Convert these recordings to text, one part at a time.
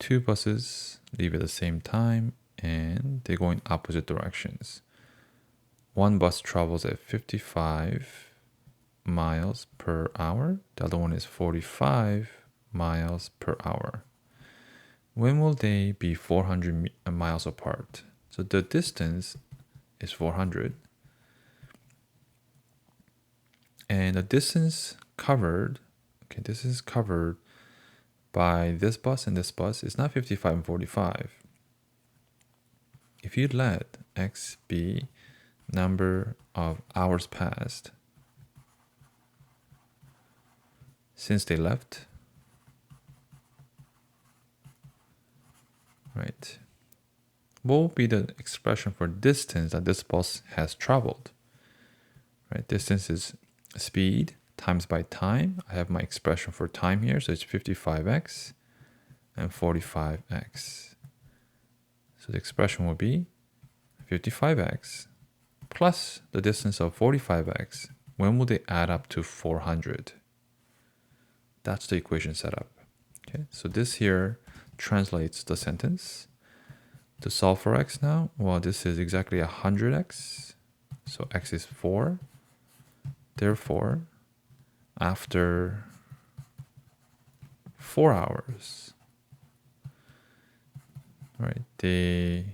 two buses leave at the same time and they go in opposite directions. One bus travels at 55 miles per hour. The other one is 45 miles per hour. When will they be 400 miles apart? So the distance is 400. And the distance covered, this is covered by this bus and this bus is not 55 and 45. If you let x be number of hours passed since they left, right? What will be the expression for distance that this bus has traveled? Right? Distance is speed times by time. I have my expression for time here, so it's 55x and 45x. So the expression will be 55x plus the distance of 45x. When will they add up to 400? That's the equation setup. Okay, so this here translates the sentence. To solve for x now, well, this is exactly 100x. So x is 4. Therefore, after 4 hours, right, they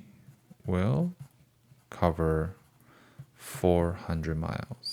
will cover 400 miles.